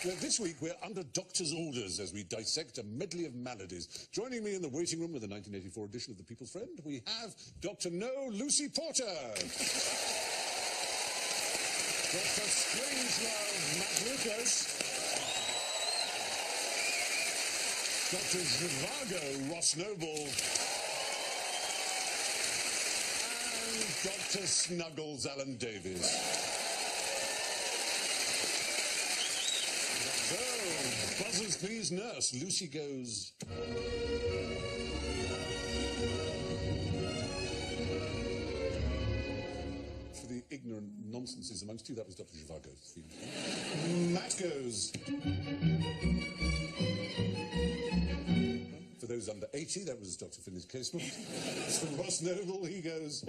Well, this week we're under doctor's orders as we dissect a medley of maladies. Joining me in the waiting room with the 1984 edition of The People's Friend, we have Dr. No Lucy Porter. Dr. Strangelove Matt Lucas. Dr. Zhivago Ross Noble. And Dr. Snuggles Alan Davies. So, buzzers please, nurse. Lucy goes. For the ignorant nonsenses amongst you, that was Dr. Zhivago's theme. Matt goes. For those under 80, that was Dr. Finley's casement. For Ross Noble, he goes.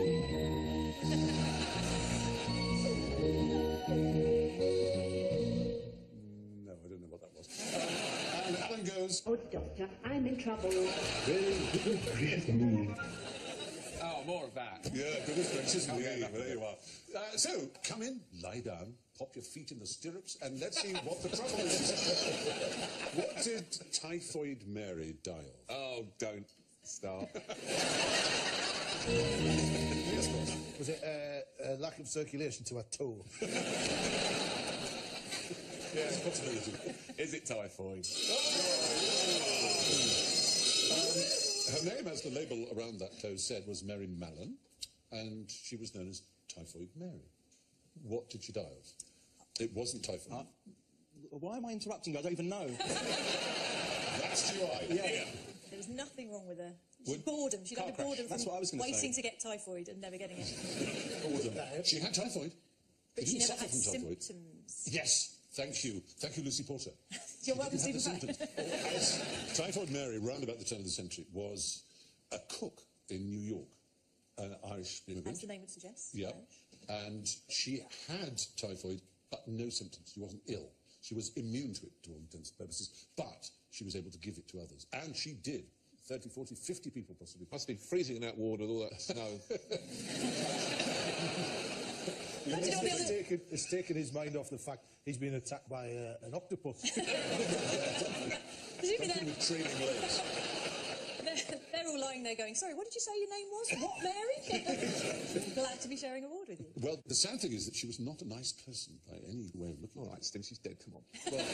And Alan goes. Oh, Doctor, I'm in trouble. Oh, more of that. Yeah, goodness gracious me. There you are. So, come in, lie down, pop your feet in the stirrups, and let's see what the trouble is. What did Typhoid Mary die of? Oh, don't start. Yes, boss. Was it a lack of circulation to her toe? Yes, possibility. Is it typhoid? Her name, as the label around that toe said, was Mary Mallon, and she was known as Typhoid Mary. What did she die of? It wasn't typhoid. Why am I interrupting you? I don't even know. That's too high. Yeah. There was nothing wrong with her. Boredom. She'd had a boredom That's what I was from gonna say. waiting to get typhoid and never getting it. Boredom. She had typhoid. But She she didn't never suffer had from typhoid. symptoms. Yes, thank you. Thank you, Lucy Porter. You're welcome, She didn't have Stephen the symptoms. As Typhoid Mary, round about the turn of the century, was a cook in New York, an Irish immigrant. As the name would suggest. Yeah, and she had typhoid, but no symptoms. She wasn't ill. She was immune to it, to all intents and purposes, but she was able to give it to others. And she did. 30, 40, 50 people possibly. Must have been freezing in that ward with all that snow. It's taken his mind off the fact he's been attacked by an octopus. Presumably With training legs. they're all lying there going, sorry, what did you say your name was? What, Mary? Glad to be sharing a ward with you. Well, the sad thing is that she was not a nice person by any way of looking All at right, it. Stim, she's dead. Come on. Well,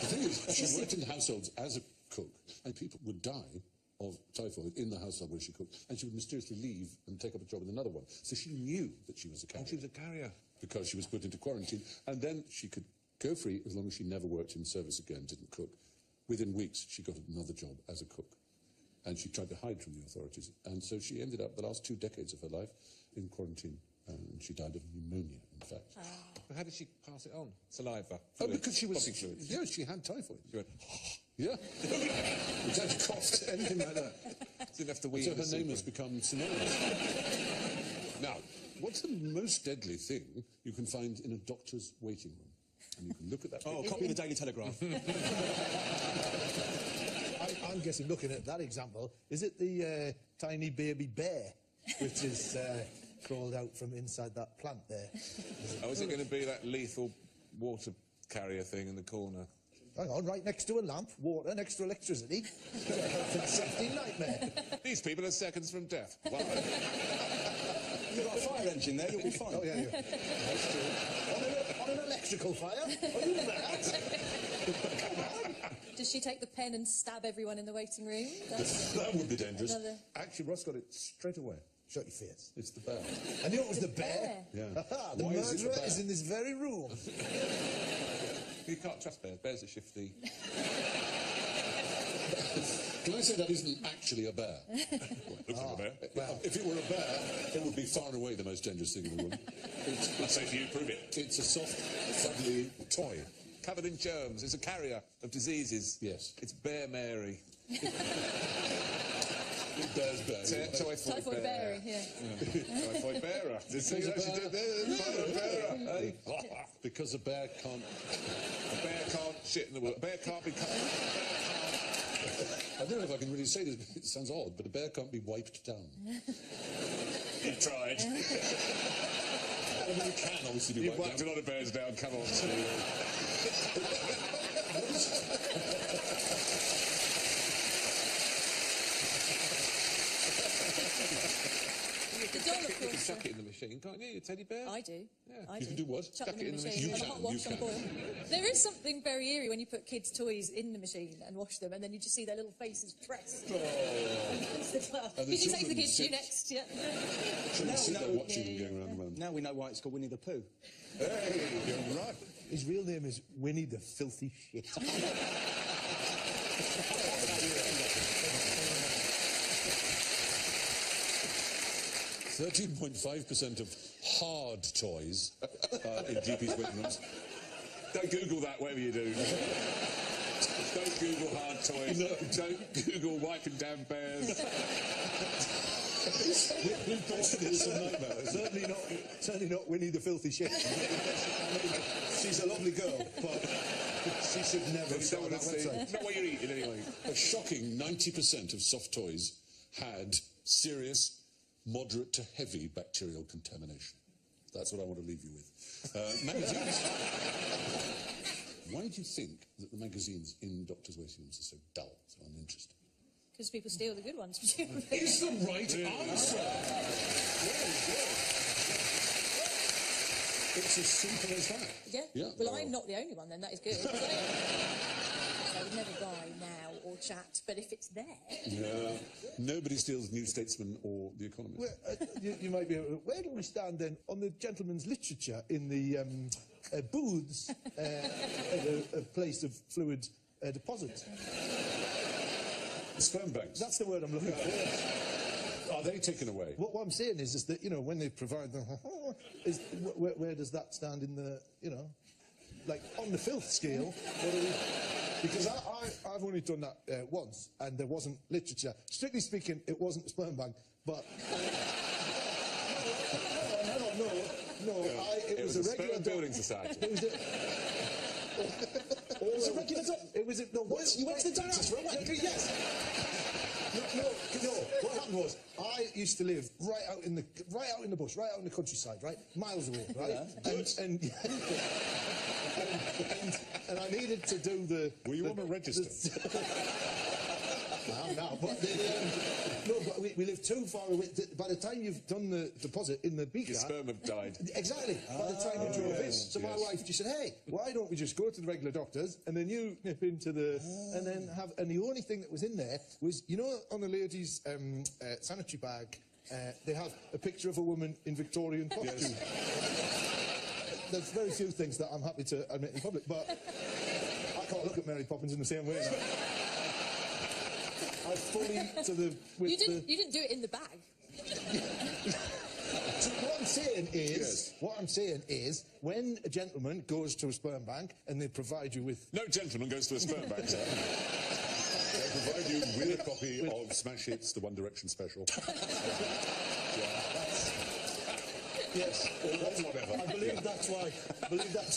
the thing is, she worked in households as a cook, and people would die of typhoid in the household where she cooked, and she would mysteriously leave and take up a job in another one. So she knew that she was a carrier. She was a carrier. Because she was put into quarantine, and then she could go free as long as she never worked in service again, didn't cook. Within weeks, she got another job as a cook, and she tried to hide from the authorities, and so she ended up the last 2 decades of her life in quarantine, and she died of pneumonia, in fact. But how did she pass it on? Saliva? Oh, Fluid, because she was... coughing fluid. Yeah, she had typhoid. She went, Yeah. Without a cough, anything like that. didn't have to wee. So in her the name soup. has become synonymous. Now, what's the most deadly thing you can find in a doctor's waiting room? And you can look at that. Oh, picture. copy of the Daily Telegraph. I'm guessing, looking at that example, is it the tiny baby bear which is crawled out from inside that plant there? Oh, is it going to be that lethal water carrier thing in the corner? Hang on, right next to a lamp, water next to electricity. Health and safety nightmare. These people are seconds from death. Wow. You've got a fire engine there, you'll be fine. Oh, yeah. That's true. On an electrical fire? Are you mad? Does she take the pen and stab everyone in the waiting room? That would be dangerous. Another- Actually, Ross got it straight away. Shut your face. It's the bear. I knew it was the bear. Yeah. The Why is it the murderer bear? is in this very room. You can't trust bears. Bears are shifty. Can I say that isn't actually a bear? Looks like a bear. If it were a bear, it would be far and away the most dangerous thing in the room. I'd say to you, prove it. It's a soft, cuddly toy. covered in germs. It's a carrier of diseases. Yes. It's Bear Mary. Bear's bear. Typhoid Mary, yeah. Typhoid bearer. Did you There's a actually bear. do there? Typhoid bearer. Hey? Because a bear can't... A bear can't shit in the wood. A bear can't be... I don't know if I can really say this, it sounds odd, but a bear can't be wiped down. You tried. I mean, you can obviously be You've wiped wiped down. a lot of bears down. Come on, Steve. The doll, of You can course. chuck it in the machine, can't you? Your teddy bear? I do. Yeah. I You can do what? Chuck Chuck them in the machine. You on a can, hot wash you on can. boil. There is something very eerie when you put kids' toys in the machine and wash them, and then you just see their little faces pressed. Oh. Against the glass. And the Did you take the children kids to sit- next? Yeah. Shouldn't sit there no, watching them going round and round. Now we know why it's called Winnie the Pooh. Hey, you're right. His real name is Winnie the Filthy Shit. 13.5% of hard toys in GP's waiting rooms. Don't Google that, whatever you do. Don't Google hard toys. No. Don't Google wiping down bears. It's a nightmare. Certainly not Winnie the Filthy Shit. She's a lovely girl, but she should never You don't start want that to see. website. Not what you're eating, anyway. A shocking 90% of soft toys had serious, moderate to heavy bacterial contamination. That's what I want to leave you with. Magazines. Why do you think that the magazines in doctors' waiting rooms are so dull, so uninteresting? Because people steal the good ones, presumably. Is the right answer. Very good. It's as simple as that. Yeah. Well, I'm not the only one then. That is good. I would never buy Now or Chat, but if it's there, Yeah. Nobody steals New Statesman or The Economist. Well, you might be. Where do we stand then on the gentleman's literature in the booths at a place of fluid deposit? Sperm banks. That's the word I'm looking for. Are they taken away? What I'm saying is that, you know, when they provide the... where does that stand in the, you know, like, on the filth scale? What are we... Because I've only done that once, and there wasn't literature. Strictly speaking, it wasn't a sperm bank, but... No, it was a regular... Sperm Building Society. It was a... It was a regular... It was a... No, you went to the dentist, right? Yes! No. What happened was, I used to live right out in the bush, right out in the countryside, right, miles away, right. Yeah, And I needed to do the. Were you on a register? No, but we live too far away. By the time you've done the deposit in the beaker, Your sperm have died. exactly. By the time you drove in, so my wife just said, "Hey, why don't we just go to the regular doctors and then you nip into the and then have?" And the only thing that was in there was, you know, on the ladies' sanitary bag, they have a picture of a woman in Victorian costume. There's very few things that I'm happy to admit in public, but I can't look at Mary Poppins in the same way now. I fully to the. you didn't do it in the bag. So what I'm saying is, when a gentleman goes to a sperm bank and they provide you with... No gentleman goes to a sperm bank, sir. They provide you with a copy of Smash Hits, the One Direction special. Yes, Whatever. I believe that's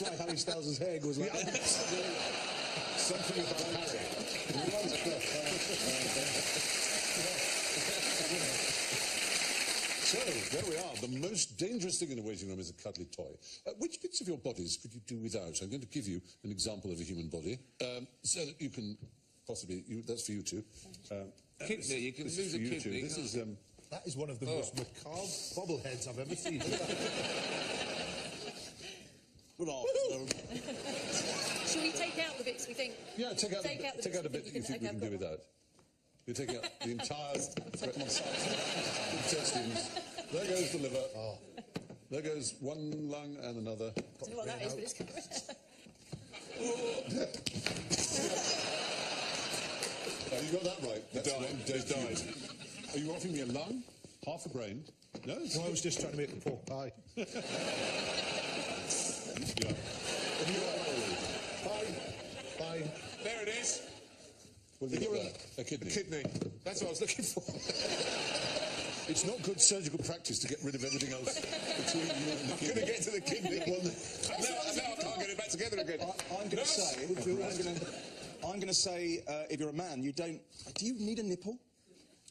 why Harry Styles' hair goes like that. Something about Harry. So, there we are. The most dangerous thing in a waiting room is a cuddly toy. Which bits of your bodies could you do without? I'm going to give you an example of a human body, so that you can possibly... that's for you two. Kidney, you can this lose is a for you kidney. two. This is... That is one of the most macabre bobbleheads I've ever seen. Should we take out the bits we think? Yeah, take out the a bit that you think we can do without. You're taking out the entire intestines. There goes the liver. Oh. There goes one lung and another. I don't know what that is, but it's coming. Oh, you got that right. That's Died. Are you offering me a lung? Half a brain? No? No, I was just trying to make a pork pie. Yeah. Pie Fine. There it is. What have you got there? A kidney. A kidney. That's what I was looking for. It's not good surgical practice to get rid of everything else between you and the I'm kidney. going to get to the kidney. Well, now I can't get it back together again. I'm going to say, I'm going to say, if you're a man, you don't. Do you need a nipple?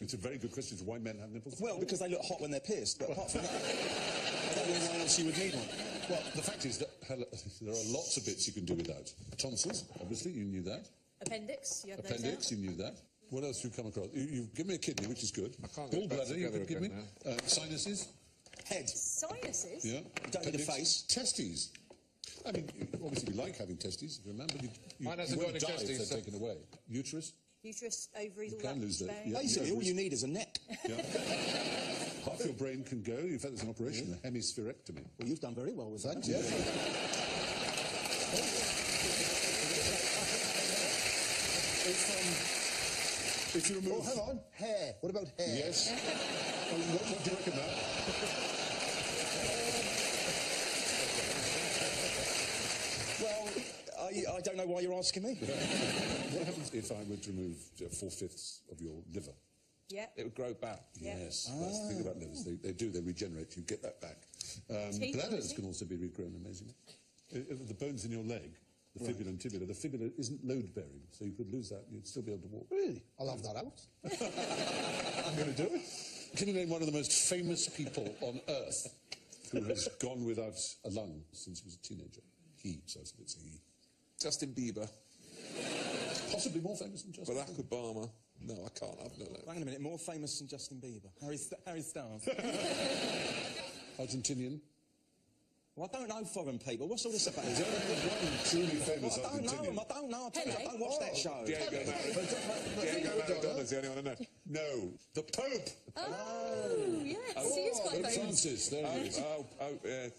it's a very good question for why men have nipples. Well, because they look hot when they're pierced. But apart from that, I don't know why else you would need one. Well, the fact is that there are lots of bits you can do without. Tonsils, obviously, you knew that. Appendix, you have Appendix, you knew that. What else have you come across? You've given me a kidney, which is good. I can't get it back Gallbladder, you together could give me. again Sinuses, Head. Sinuses? yeah. You don't need a Appendix. face. Testes. I mean, obviously we like having testes, remember? Mine hasn't you got won't any die testes, if they're so- taken away. Uterus, Uterus, ovaries, all can that. lose that, shebang. yeah. Basically, all you need is a neck. yeah. Half your brain can go. In fact, there's an operation, a hemispherectomy. Well, you've done very well with that. Yes. If you remove... Oh, hang on. Hair. What about hair? Yes. What do you reckon that? Well, I don't know why you're asking me. What happens if I were to remove 4/5 of your liver? Yeah. It would grow back. Yeah. Yes, that's the thing about livers. They regenerate. You get that back. Teeth, Bladders obviously. can also be regrown, amazingly. The bones in your leg, the fibula and tibia, the fibula isn't load-bearing, so you could lose that and you'd still be able to walk. Really? I'll have that out. I'm going to do it. Can you name one of the most famous people on Earth who has gone without a lung since he was a teenager? He, so it's a he. Justin Bieber. Possibly more famous than Justin Barack Bieber. Obama. No, I can't. I've no. Hang on a minute, more famous than Justin Bieber. Harry Styles. Argentinian. Well, I don't know foreign people. What's all this about? There's only one truly famous Well, I don't know Argentinian. him. I don't know. I don't watch that show. Diego Maradona's the only one I know. No, the Pope. Oh, yes, he is quite Pope famous. Francis. There he is. Yeah.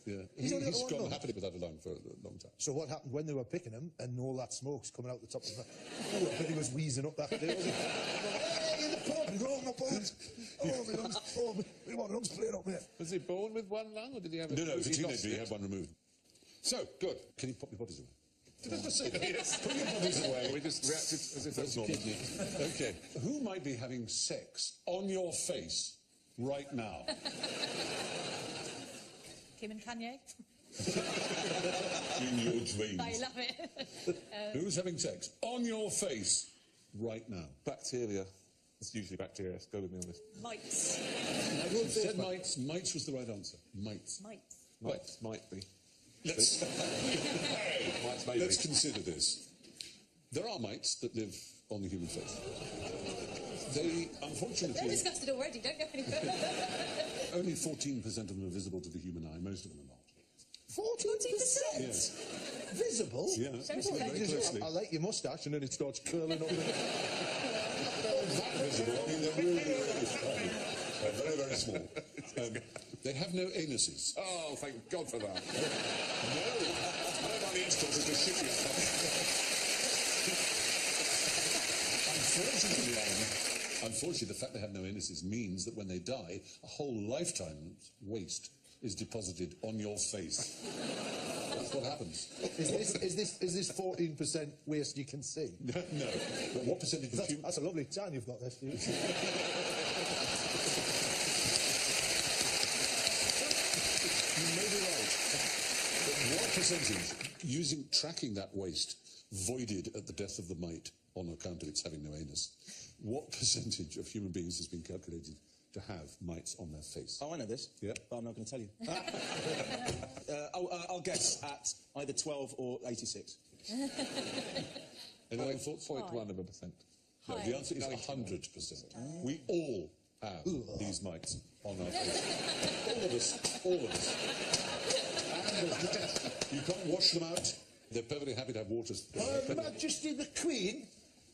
Yeah. He's only got He's one gone lung. happily without a lung for a long time. So what happened when they were picking him and all that smoke's coming out the top of his mouth? Oh, I bet he was wheezing up that day, wasn't he? Hey, in the pub, and oh, my bones. Oh, my lungs. Oh, my lungs playing up there. Was he born with one lung, or did he have a... No, as a he lost teenager, he it? had one removed. So, good. Can you pop your bodies away? Did I just say that? Yes. Put your bodies away. We just reacted as if That's that's normal. kidney. Okay. Who might be having sex on your face right now? Kim and Kanye. In your dreams. I love it. Who's having sex on your face right now? Bacteria. It's usually bacteria. Let's go with me on this. Mites. You said mites. Mites was the right answer. Mites. Mites. Might be. Let's, Mites maybe. let's consider this. There are mites that live on the human face. They, They're unfortunately, discussed it already, don't go any further. only 14% of them are visible to the human eye. Most of them are not. 14%? Yes. Visible? Yeah. Shows you Very that. closely. I like your moustache, and then it starts curling up. That visible. I mean, they're really, really tiny. They're very, very small. They have no anuses. Oh, thank God for that. No. I don't like the installs, it's just shitty. Unfortunately, the fact they have no anuses means that when they die, a whole lifetime's waste is deposited on your face. That's what happens. Is this 14% waste you can see? No. But what percentage of human... That's a lovely tan you've got there, Steve. You may be right. But what percentage, tracking that waste, voided at the death of the mite on account of its having no anus, what percentage of human beings has been calculated to have mites on their face? Oh, I know this. Yeah. But I'm not going to tell you. I'll guess at either 12 or 86. Any other thoughts? 0.1%. No, the answer is 100%. We all have these mites on our face. All of us. All of us. And you can't wash them out. They're perfectly happy to have water. Her Majesty the Queen.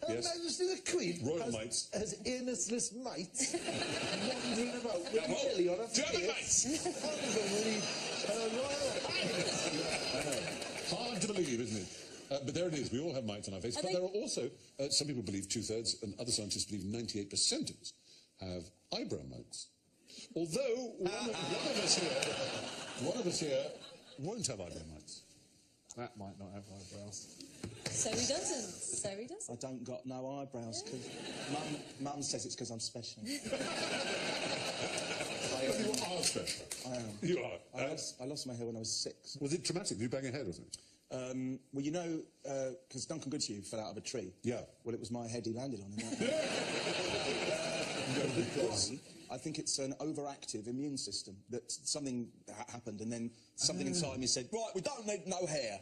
Her Yes. Majesty the Queen. Royal mites. Has anusless mites wandering about willy-nilly on her German face. mites. Unbelievable. Her Royal Highness. Hard to believe, isn't it? But there it is. We all have mites on our face. Are But they- there are also, some people believe 2/3, and other scientists believe 98% of us have eyebrow mites. Although one of us here won't have eyebrow mites. That might not have eyebrows. So he doesn't. So he doesn't. I don't got no eyebrows because Mum says it's because I'm special. You are special. I am. You are. I lost my hair when I was 6. Was it traumatic? Did you bang your head or something? Well, you know, because Duncan Goodhue fell out of a tree. Yeah. Well, it was my head he landed on. In that I think it's an overactive immune system that something happened and then something inside me said, right, we don't need no hair.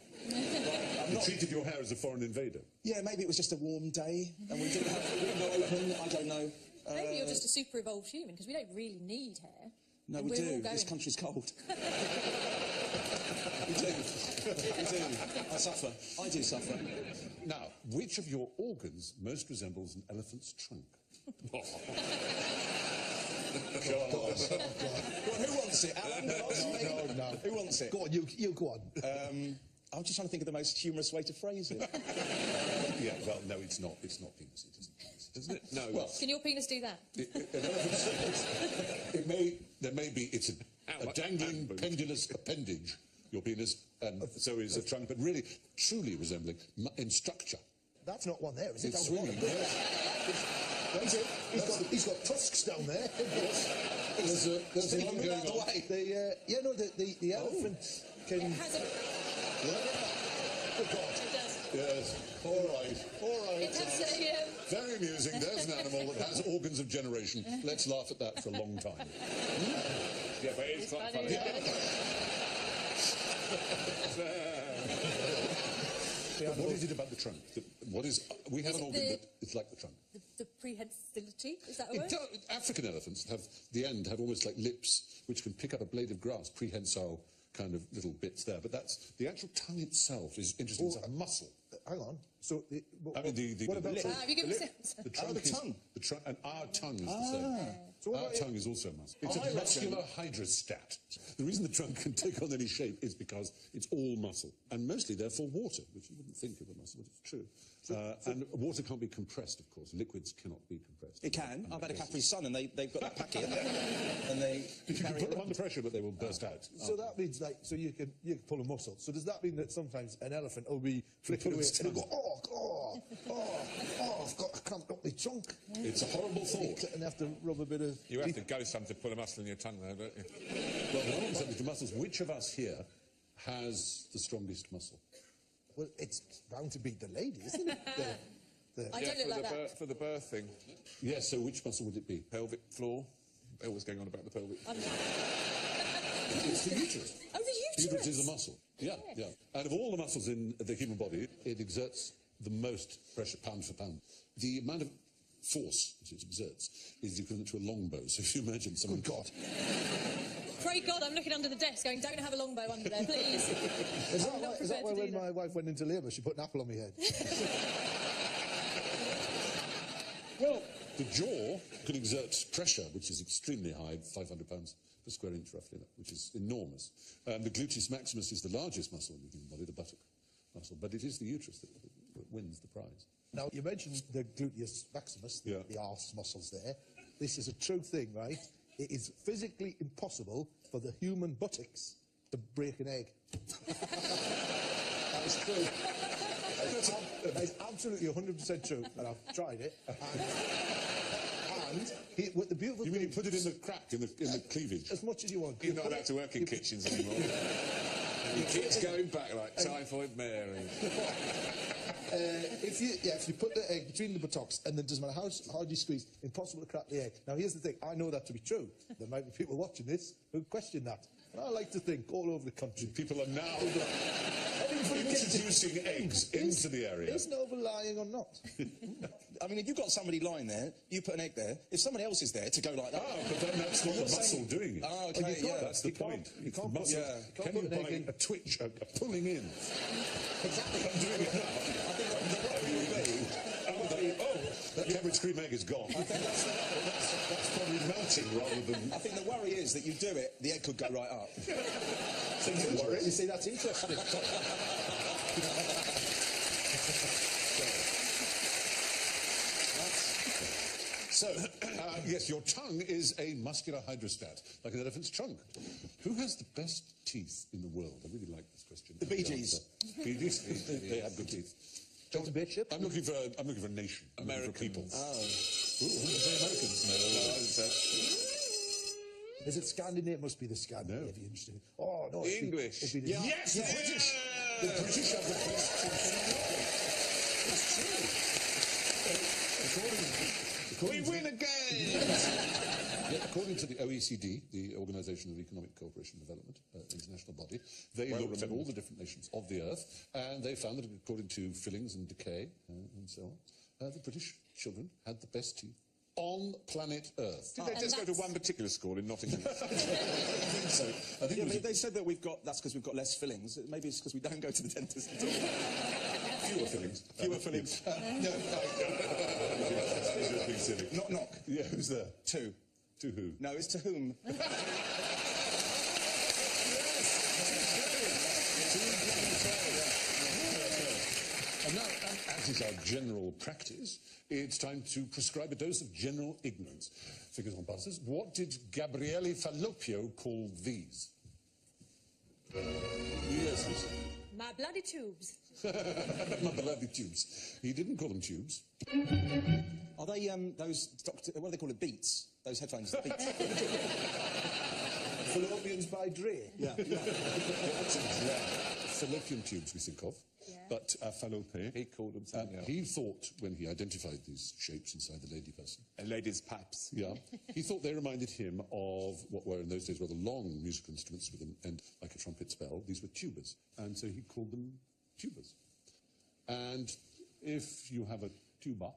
You treated your hair as a foreign invader. Yeah, maybe it was just a warm day and we didn't have the window open. I don't know. Maybe you're just a super evolved human because we don't really need hair. No, And we we're all do. going- This country's cold. We do. We do. I suffer. I do suffer. Now, which of your organs most resembles an elephant's trunk? Go on, who wants it? Alan? No. Who wants it? Go on, you go on. I'm just trying to think of the most humorous way to phrase it. Yeah, well, no, it's not. It's not penis. It isn't penis, isn't it? No. Well, Can your penis do that? there may be. It's a dangling pendulous appendage. Your penis, and so is a trunk, but really, truly resembling in structure. That's not one there, is it? It's Down the really. bottom. He's got tusks down there. There's a lot going on. The elephant can... It has a... Oh, God. It does. Yes. All right. It has a... Very amusing. There's an animal that has organs of generation. Let's laugh at that for a long time. Yeah, but it's quite funny. funny. What is it about the trunk? We have an organ that is like the trunk. The prehensility, is that a word? African elephants have almost like lips which can pick up a blade of grass, prehensile kind of little bits there. But that's the actual tongue itself is interesting. It's a muscle. Hang on. So, I mean, what about... lip. Have you given us The trunk the is tongue. the trunk, and our tongue is the same. So what Our about tongue is also muscle. It's I a reckon- muscular hydrostat. The reason the trunk can take on any shape is because it's all muscle, and mostly therefore water, which you wouldn't think of a muscle, but it's true. And water can't be compressed, of course. Liquids cannot be compressed. It can. I've had a Capri Sun and they've got that packet and they You can carry put it them around. under pressure, but they will burst out. So that means, like, so you can pull a muscle. So does that mean that sometimes an elephant will be flicking pull away its and it'll tongue. go, I've got a cramp up my trunk. It's a horrible thought. And have to rub a bit of... You have to go some to put a muscle in your tongue, though, don't you? Well, the one subject of muscles, which of us here has the strongest muscle? Well, it's bound to be the lady, isn't it? I don't look like that. For the birth thing, Yes, so which muscle would it be? pelvic floor. They're always going on about the pelvic. It's the uterus. Oh, the The uterus! uterus is a muscle. Yeah, yeah. And of all the muscles in the human body, it exerts the most pressure, pound for pound. The amount of force that it exerts is equivalent to a longbow. So if you imagine someone... God. Pray God, I'm looking under the desk going, don't have a longbow under there, please. Is I'm not that prepared why to do when that. my wife went into labour, she put an apple on my head? Well, the jaw can exert pressure, which is extremely high, 500 pounds per square inch, roughly, which is enormous. The gluteus maximus is the largest muscle in the human body, the buttock muscle, but it is the uterus that wins the prize. Now, you mentioned the gluteus maximus, Yeah. the arse muscles there. This is a true thing, right? It is physically impossible for the human buttocks to break an egg. That is true. That is absolutely 100% true, and I've tried it. And what the beautiful You mean you thing, put it in the crack, in the cleavage? as much as you want. You're You not put allowed it- to work in kitchens anymore. Your kids going back like Typhoid Mary. If you put the egg between the buttocks and then doesn't matter how hard you squeeze, impossible to crack the egg. Now here's the thing, I know that to be true. There might be people watching this who question that. And I like to think all over the country. People are now introducing eggs into the area. Is Nova lying or not? I mean, if you've got somebody lying there, you put an egg there. If somebody else is there to go like that... Ah, but then that's not the muscle doing it. Oh, okay, you can't- yeah. That's the you can't- point. you It's the can't put- muscle. yeah, you can't Can put you an egg buy in- a twitch, a pulling in? Exactly. I'm doing it now. I think the worry would be... That Cambridge cream egg is gone. That's probably melting rather than... I think the worry is that you do it, the egg could go right up. You see, that's interesting. So, yes, your tongue is a muscular hydrostat, like an elephant's trunk. Who has the best teeth in the world? I really like this question. The Bee Gees. Bee Gees, they have good teeth. Dr. Bishop? I'm looking for a nation. I'm looking for people. Oh. Ooh, say Americans. No, Is it Scandinavian? It must be the Scandinavian. Oh, no. it'd be- English. it'd be the- Yes, the British. The British have the best teeth in the world. It's true. We win again! Yeah, according to the OECD, the Organisation of Economic Cooperation and Development, international body, they looked at all the different nations of the Earth, and they found that according to fillings and decay and so on, the British children had the best teeth on planet Earth. Did they just go to one particular school in Nottingham? I think so. I think Yeah, it was but they said that that's because we've got less fillings. Maybe it's because we don't go to the dentist at all. fewer fillings. Fewer fillings. Just being silly. Knock, knock. Yeah, who's there? Two. To who? No, it's to whom? And now, as is our general practice, it's time to prescribe a dose of general ignorance. Figures on buses. What did Gabriele Falloppio call these? Yes, Lucy. My bloody tubes. My beloved tubes. He didn't call them tubes. Are they those doctor? What do they call it? Beats. Those headphones. Beats. Fallopians by Dre. Yeah. Fallopian tubes, we think of. Yeah. But fallope, He called them something else. he thought, when he identified these shapes inside the lady person, A lady's paps. yeah, he thought they reminded him of what were in those days rather long musical instruments with an end like a trumpet's bell. These were tubas, and so he called them tubas. And if you have a tuba,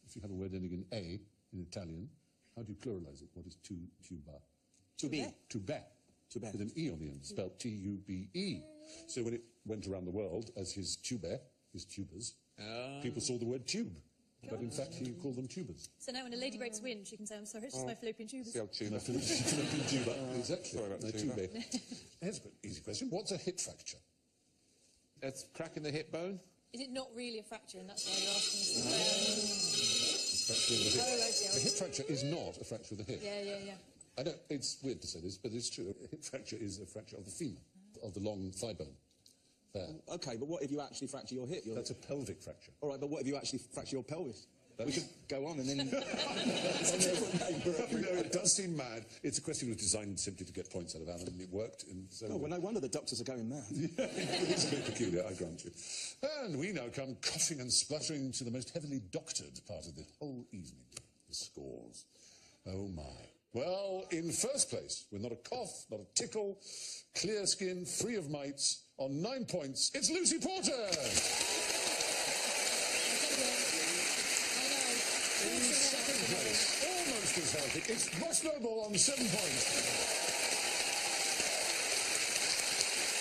if you have a word ending in A in Italian, how do you pluralize it? What is tuba? To be. Tube. Tube. With an E on the end, spelled T-U-B-E. So when it went around the world as his tube, his tubas, people saw the word tube. But in fact, he called them tubas. So now when a lady breaks wind, she can say, I'm sorry, it's just my fallopian tubes. The old tuba. No, Philippine tuba. Exactly. Sorry about the No, tuba. tube. Here's an easy question. What's a hip fracture? That's cracking the hip bone. Is it not really a fracture, and that's why you're asking us? Fracture of the hip. Oh, right, yeah. A hip fracture is not a fracture of the hip. Yeah. I know it's weird to say this, but it's true. A hip fracture is a fracture of the femur, of the long thigh bone. There. Okay, but what if you actually fracture your hip? That's a pelvic fracture. All right, but what if you actually fracture your pelvis? We could go on and then... No, it does seem mad. It's a question that was designed simply to get points out of Alan, and it worked. And so Oh, well, no wonder the doctors are going mad. it's a bit peculiar, I grant you. And we now come coughing and spluttering to the most heavily doctored part of the whole evening, the scores. Oh, my. Well, in first place, with not a cough, not a tickle, clear skin, free of mites, on 9 points, it's Lucy Porter! In second place, almost as healthy, it's Ross Noble on 7 points.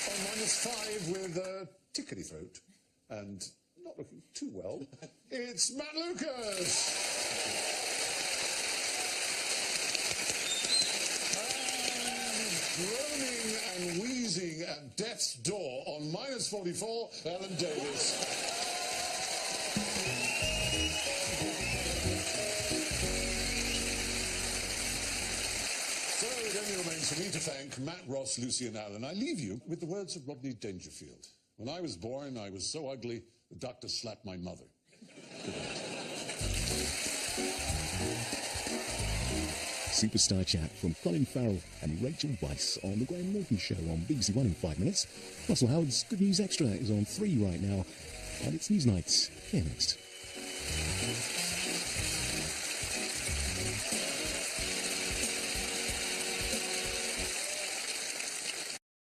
On -5 with a tickety throat and not looking too well, it's Matt Lucas! Groaning and wheezing at death's door on -44, Alan Davis. So it only remains for me to thank Matt, Ross, Lucy and Alan. I leave you with the words of Rodney Dangerfield. When I was born, I was so ugly, the doctor slapped my mother. Superstar chat from Colin Farrell and Rachel Weisz on The Graham Norton Show on BBC One in 5 minutes. Russell Howard's Good News Extra is on 3 right now, and it's Newsnights here next.